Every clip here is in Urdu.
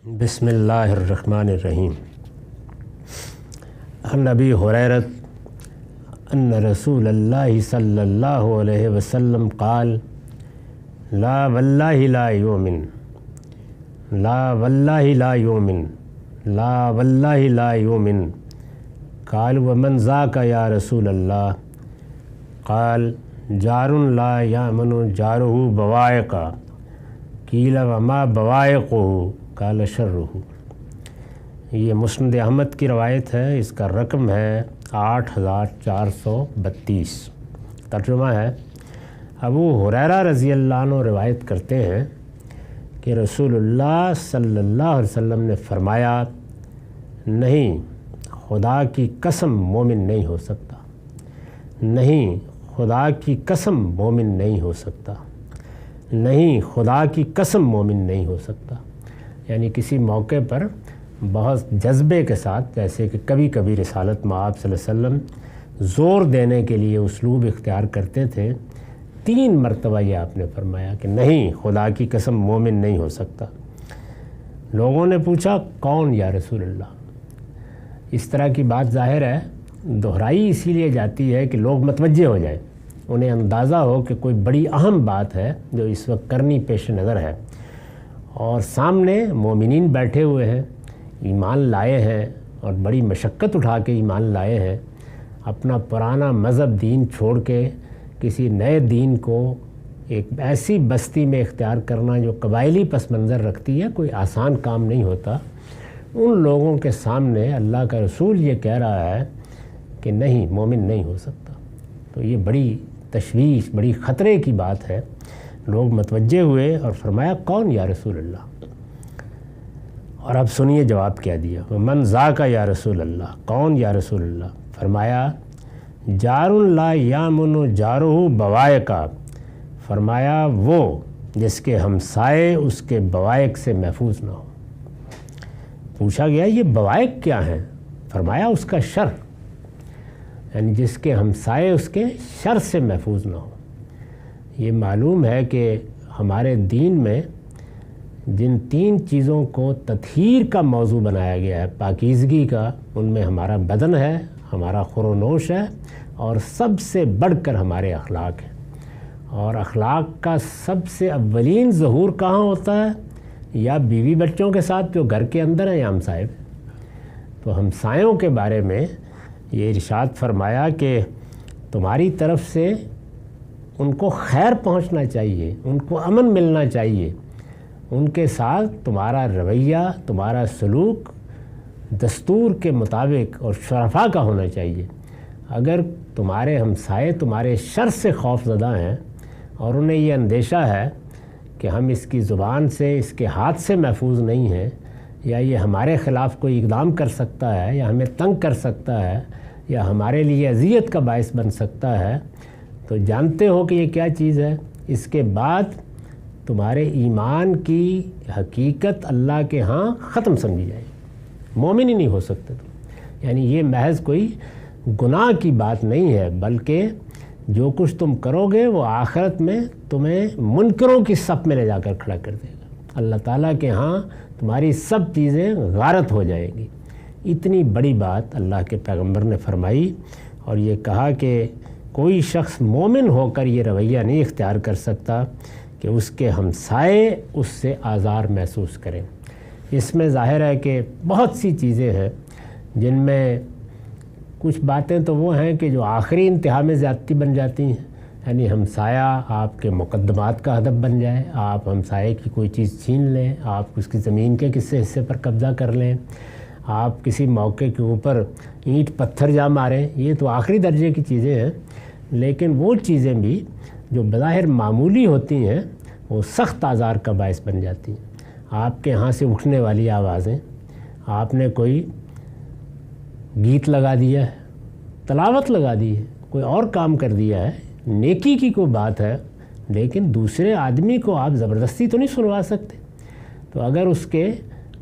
بسم اللہ الرحمن الرحیم۔ عن ابی ہریرہ ان رسول اللہ صلی اللہ علیہ وسلم قال لا واللہ لا یؤمن لا واللہ لا یؤمن لا واللہ لا یؤمن قال ومن ذاک یا رسول اللہ قال جار لا یأمن جارہ بوائقہ قیل وما بوائقہ قال شرہ۔ یہ مسند احمد کی روایت ہے، اس کا رقم ہے 8432۔ ترجمہ ہے، ابو ہریرہ رضی اللہ عنہ روایت کرتے ہیں کہ رسول اللہ صلی اللہ علیہ وسلم نے فرمایا، نہیں، خدا کی قسم مومن نہیں ہو سکتا، نہیں، خدا کی قسم مومن نہیں ہو سکتا، نہیں، خدا کی قسم مومن نہیں ہو سکتا۔ یعنی کسی موقع پر بہت جذبے کے ساتھ، جیسے کہ کبھی کبھی رسالت مآب صلی اللہ علیہ وسلم زور دینے کے لیے اسلوب اختیار کرتے تھے، 3 مرتبہ یہ آپ نے فرمایا کہ نہیں، خدا کی قسم مومن نہیں ہو سکتا۔ لوگوں نے پوچھا، کون یا رسول اللہ؟ اس طرح کی بات ظاہر ہے دہرائی اسی لیے جاتی ہے کہ لوگ متوجہ ہو جائیں، انہیں اندازہ ہو کہ کوئی بڑی اہم بات ہے جو اس وقت کرنی پیش نظر ہے، اور سامنے مومنین بیٹھے ہوئے ہیں، ایمان لائے ہیں اور بڑی مشقت اٹھا کے ایمان لائے ہیں، اپنا پرانا مذہب دین چھوڑ کے کسی نئے دین کو ایک ایسی بستی میں اختیار کرنا جو قبائلی پس منظر رکھتی ہے، کوئی آسان کام نہیں ہوتا۔ ان لوگوں کے سامنے اللہ کا رسول یہ کہہ رہا ہے کہ نہیں، مومن نہیں ہو سکتا، تو یہ بڑی تشویش، بڑی خطرے کی بات ہے۔ لوگ متوجہ ہوئے اور فرمایا، کون یا رسول اللہ؟ اور اب سنیے جواب کیا دیا، من ذاک یا رسول اللہ، کون یا رسول اللہ؟ فرمایا، جار لا یامن جارہ بوائقہ، فرمایا وہ جس کے ہمسائے اس کے بوائق سے محفوظ نہ ہو۔ پوچھا گیا یہ بوائق کیا ہیں؟ فرمایا اس کا شر، یعنی جس کے ہمسائے اس کے شر سے محفوظ نہ ہو۔ یہ معلوم ہے کہ ہمارے دین میں جن 3 چیزوں کو تطہیر کا موضوع بنایا گیا ہے، پاکیزگی کا، ان میں ہمارا بدن ہے، ہمارا خور و نوش ہے، اور سب سے بڑھ کر ہمارے اخلاق ہیں۔ اور اخلاق کا سب سے اولین ظہور کہاں ہوتا ہے؟ یا بیوی بچوں کے ساتھ جو گھر کے اندر ہیں، یا ہمسائے۔ تو ہمسایوں کے بارے میں یہ ارشاد فرمایا کہ تمہاری طرف سے ان کو خیر پہنچنا چاہیے، ان کو امن ملنا چاہیے، ان کے ساتھ تمہارا رویہ، تمہارا سلوک دستور کے مطابق اور شرفا کا ہونا چاہیے۔ اگر تمہارے ہمسائے تمہارے شر سے خوف زدہ ہیں اور انہیں یہ اندیشہ ہے کہ ہم اس کی زبان سے، اس کے ہاتھ سے محفوظ نہیں ہیں، یا یہ ہمارے خلاف کوئی اقدام کر سکتا ہے، یا ہمیں تنگ کر سکتا ہے، یا ہمارے لیے اذیت کا باعث بن سکتا ہے، تو جانتے ہو کہ یہ کیا چیز ہے۔ اس کے بعد تمہارے ایمان کی حقیقت اللہ کے ہاں ختم سمجھی جائے، مومن ہی نہیں ہو سکتے تم۔ یعنی یہ محض کوئی گناہ کی بات نہیں ہے، بلکہ جو کچھ تم کرو گے وہ آخرت میں تمہیں منکروں کی صف میں لے جا کر کھڑا کر دے گا۔ اللہ تعالیٰ کے ہاں تمہاری سب چیزیں غارت ہو جائیں گی۔ اتنی بڑی بات اللہ کے پیغمبر نے فرمائی، اور یہ کہا کہ کوئی شخص مومن ہو کر یہ رویہ نہیں اختیار کر سکتا کہ اس کے ہمسائے اس سے آزار محسوس کریں۔ اس میں ظاہر ہے کہ بہت سی چیزیں ہیں جن میں کچھ باتیں تو وہ ہیں کہ جو آخری انتہا میں زیادتی بن جاتی ہیں، یعنی ہمسایہ آپ کے مقدمات کا ہدف بن جائے، آپ ہمسائے کی کوئی چیز چھین لیں، آپ اس کی زمین کے کسی حصے پر قبضہ کر لیں، آپ کسی موقع کے اوپر اینٹ پتھر جا ماریں، یہ تو آخری درجے کی چیزیں ہیں۔ لیکن وہ چیزیں بھی جو بظاہر معمولی ہوتی ہیں، وہ سخت آزار کا باعث بن جاتی ہیں۔ آپ کے ہاں سے اٹھنے والی آوازیں، آپ نے کوئی گیت لگا دیا ہے، تلاوت لگا دی ہے، کوئی اور کام کر دیا ہے، نیکی کی کوئی بات ہے، لیکن دوسرے آدمی کو آپ زبردستی تو نہیں سنوا سکتے۔ تو اگر اس کے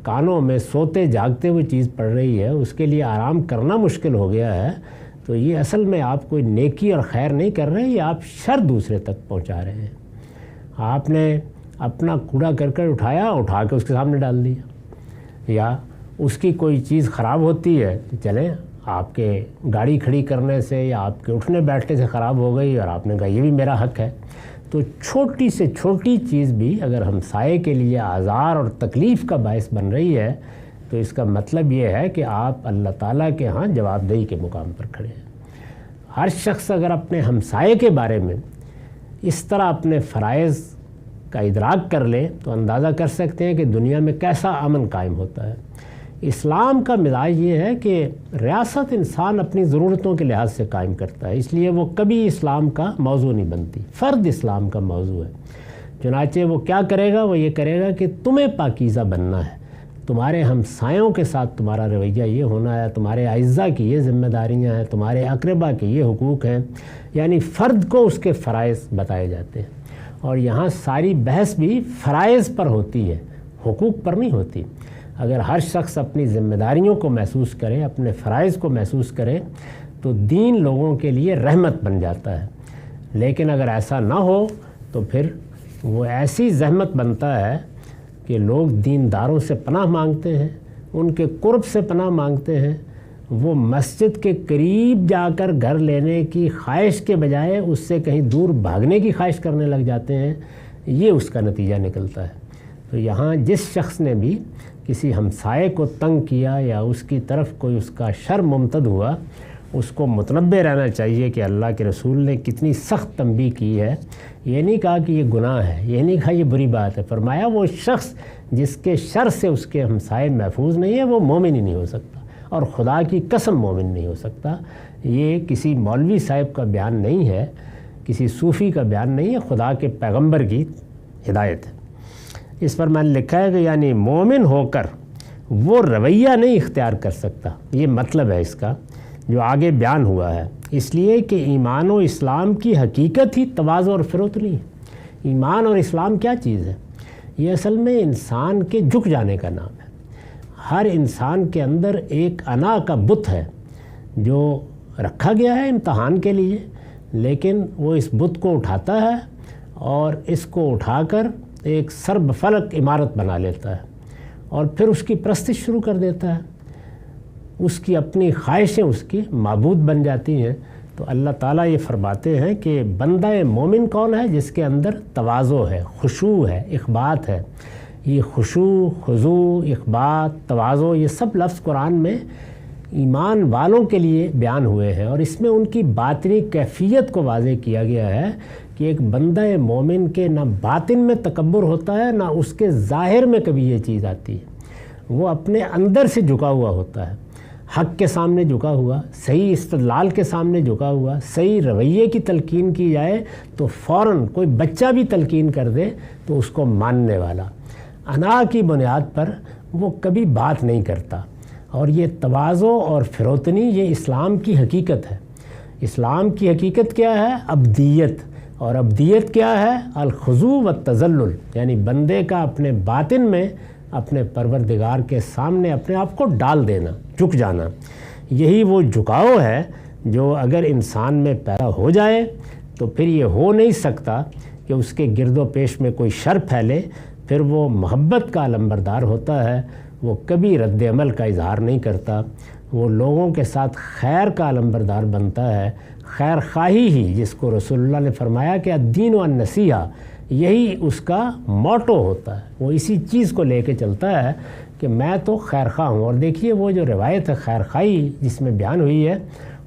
کانوں میں سوتے جاگتے ہوئے چیز پڑ رہی ہے، اس کے لیے آرام کرنا مشکل ہو گیا ہے، تو یہ اصل میں آپ کوئی نیکی اور خیر نہیں کر رہے ہیں، یہ آپ شر دوسرے تک پہنچا رہے ہیں۔ آپ نے اپنا کوڑا کرکٹ اٹھایا، اٹھا کے اس کے سامنے ڈال دیا، یا اس کی کوئی چیز خراب ہوتی ہے تو چلیں آپ کے گاڑی کھڑی کرنے سے یا آپ کے اٹھنے بیٹھنے سے خراب ہو گئی اور آپ نے کہا یہ بھی میرا حق ہے. تو چھوٹی سے چھوٹی چیز بھی اگر ہمسائے کے لیے آزار اور تکلیف کا باعث بن رہی ہے تو اس کا مطلب یہ ہے کہ آپ اللہ تعالیٰ کے ہاں جواب دہی کے مقام پر کھڑے ہیں. ہر شخص اگر اپنے ہمسائے کے بارے میں اس طرح اپنے فرائض کا ادراک کر لے تو اندازہ کر سکتے ہیں کہ دنیا میں کیسا امن قائم ہوتا ہے. اسلام کا مزاج یہ ہے کہ ریاست انسان اپنی ضرورتوں کے لحاظ سے قائم کرتا ہے، اس لیے وہ کبھی اسلام کا موضوع نہیں بنتی، فرد اسلام کا موضوع ہے. چنانچہ وہ کیا کرے گا؟ وہ یہ کرے گا کہ تمہیں پاکیزہ بننا ہے، تمہارے ہمسایوں کے ساتھ تمہارا رویہ یہ ہونا ہے، تمہارے اعزاء کی یہ ذمہ داریاں ہیں، تمہارے اقربا کے یہ حقوق ہیں. یعنی فرد کو اس کے فرائض بتائے جاتے ہیں. اور یہاں ساری بحث بھی فرائض پر ہوتی ہے، حقوق پر نہیں ہوتی. اگر ہر شخص اپنی ذمہ داریوں کو محسوس کرے، اپنے فرائض کو محسوس کرے تو دین لوگوں کے لیے رحمت بن جاتا ہے. لیکن اگر ایسا نہ ہو تو پھر وہ ایسی زحمت بنتا ہے کہ لوگ دینداروں سے پناہ مانگتے ہیں، ان کے قرب سے پناہ مانگتے ہیں. وہ مسجد کے قریب جا کر گھر لینے کی خواہش کے بجائے اس سے کہیں دور بھاگنے کی خواہش کرنے لگ جاتے ہیں. یہ اس کا نتیجہ نکلتا ہے. تو یہاں جس شخص نے بھی کسی ہمسائے کو تنگ کیا یا اس کی طرف کوئی اس کا شر ممتد ہوا، اس کو متنبہ رہنا چاہیے کہ اللہ کے رسول نے کتنی سخت تنبیہ کی ہے. یہ نہیں کہا کہ یہ گناہ ہے، یہ نہیں کہا یہ بری بات ہے. فرمایا وہ شخص جس کے شر سے اس کے ہمسائے محفوظ نہیں ہے وہ مومن ہی نہیں ہو سکتا، اور خدا کی قسم مومن نہیں ہو سکتا. یہ کسی مولوی صاحب کا بیان نہیں ہے، کسی صوفی کا بیان نہیں ہے، خدا کے پیغمبر کی ہدایت ہے. اس پر میں نے لکھا ہے کہ یعنی مومن ہو کر وہ رویہ نہیں اختیار کر سکتا. یہ مطلب ہے اس کا جو آگے بیان ہوا ہے. اس لیے کہ ایمان و اسلام کی حقیقت ہی تواضع اور فروتنی ہے. ایمان اور اسلام کیا چیز ہے؟ یہ اصل میں انسان کے جھک جانے کا نام ہے. ہر انسان کے اندر ایک انا کا بت ہے جو رکھا گیا ہے امتحان کے لیے، لیکن وہ اس بت کو اٹھاتا ہے اور اس کو اٹھا کر ایک سرب فلک عمارت بنا لیتا ہے اور پھر اس کی پرستش شروع کر دیتا ہے. اس کی اپنی خواہشیں اس کی معبود بن جاتی ہیں. تو اللہ تعالیٰ یہ فرماتے ہیں کہ بندہ مومن کون ہے؟ جس کے اندر تواضع ہے، خشوع ہے، اخبات ہے. یہ خشوع، خضوع، اخبات، تواضع، یہ سب لفظ قرآن میں ایمان والوں کے لیے بیان ہوئے ہیں، اور اس میں ان کی باطنی کیفیت کو واضح کیا گیا ہے کہ ایک بندہ مومن کے نہ باطن میں تکبر ہوتا ہے نہ اس کے ظاہر میں کبھی یہ چیز آتی ہے. وہ اپنے اندر سے جھکا ہوا ہوتا ہے، حق کے سامنے جھکا ہوا، صحیح استدلال کے سامنے جھکا ہوا. صحیح رویے کی تلقین کی جائے تو فوراً کوئی بچہ بھی تلقین کر دے تو اس کو ماننے والا. انا کی بنیاد پر وہ کبھی بات نہیں کرتا. اور یہ تواضع اور فروتنی یہ اسلام کی حقیقت ہے. اسلام کی حقیقت کیا ہے؟ عبدیت. اور عبدیت کیا ہے؟ الخضوع والتذلل، یعنی بندے کا اپنے باطن میں اپنے پروردگار کے سامنے اپنے آپ کو ڈال دینا، جھک جانا. یہی وہ جھکاؤ ہے جو اگر انسان میں پیدا ہو جائے تو پھر یہ ہو نہیں سکتا کہ اس کے گرد و پیش میں کوئی شر پھیلے. پھر وہ محبت کا علمبردار ہوتا ہے، وہ کبھی رد عمل کا اظہار نہیں کرتا، وہ لوگوں کے ساتھ خیر کا علمبردار بنتا ہے. خیر خواہی ہی، جس کو رسول اللہ نے فرمایا کہ الدین والنصیحہ، یہی اس کا موٹو ہوتا ہے. وہ اسی چیز کو لے کے چلتا ہے کہ میں تو خیر خواہ ہوں. اور دیکھیے وہ جو روایت ہے خیر خواہی جس میں بیان ہوئی ہے،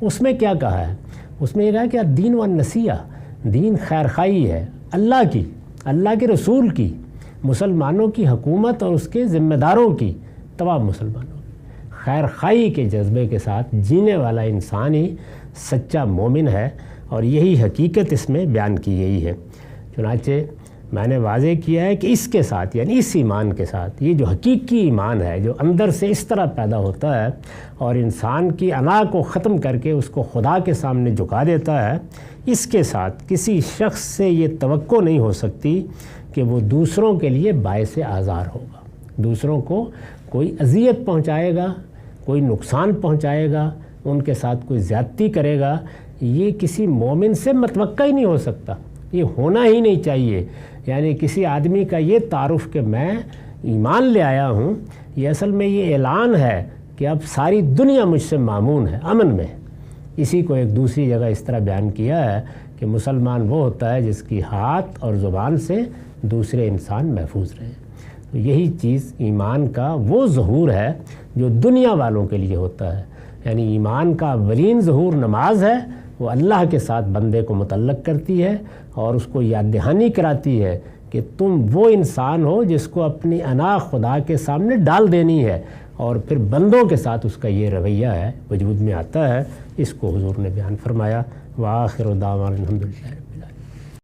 اس میں کیا کہا ہے؟ اس میں یہ کہا کہ الدین والنصیحہ، دین خیر خواہی ہے، اللہ کی، اللہ کے رسول کی، مسلمانوں کی حکومت اور اس کے ذمہ داروں کی، تمام مسلمانوں کی. خیر خواہی کے جذبے کے ساتھ جینے والا انسان ہی سچا مومن ہے، اور یہی حقیقت اس میں بیان کی گئی ہے. چنانچہ میں نے واضح کیا ہے کہ اس کے ساتھ، یعنی اس ایمان کے ساتھ، یہ جو حقیقی ایمان ہے جو اندر سے اس طرح پیدا ہوتا ہے اور انسان کی انا کو ختم کر کے اس کو خدا کے سامنے جھکا دیتا ہے، اس کے ساتھ کسی شخص سے یہ توقع نہیں ہو سکتی کہ وہ دوسروں کے لیے باعث آزار ہوگا، دوسروں کو کوئی اذیت پہنچائے گا، کوئی نقصان پہنچائے گا، ان کے ساتھ کوئی زیادتی کرے گا. یہ کسی مومن سے متوقع ہی نہیں ہو سکتا، یہ ہونا ہی نہیں چاہیے. یعنی کسی آدمی کا یہ تعارف کہ میں ایمان لے آیا ہوں، یہ اصل میں یہ اعلان ہے کہ اب ساری دنیا مجھ سے مامون ہے، امن میں۔ اسی کو ایک دوسری جگہ اس طرح بیان کیا ہے کہ مسلمان وہ ہوتا ہے جس کی ہاتھ اور زبان سے دوسرے انسان محفوظ رہیں۔ تو یہی چیز ایمان کا وہ ظہور ہے جو دنیا والوں کے لیے ہوتا ہے، یعنی ایمان کا اولین ظہور نماز ہے، وہ اللہ کے ساتھ بندے کو متعلق کرتی ہے اور اس کو یاد دہانی کراتی ہے کہ تم وہ انسان ہو جس کو اپنی انا خدا کے سامنے ڈال دینی ہے، اور پھر بندوں کے ساتھ اس کا یہ رویہ ہے وجود میں آتا ہے۔ اس کو حضور نے بیان فرمایا۔ وآخر دعوانا الحمدللہ۔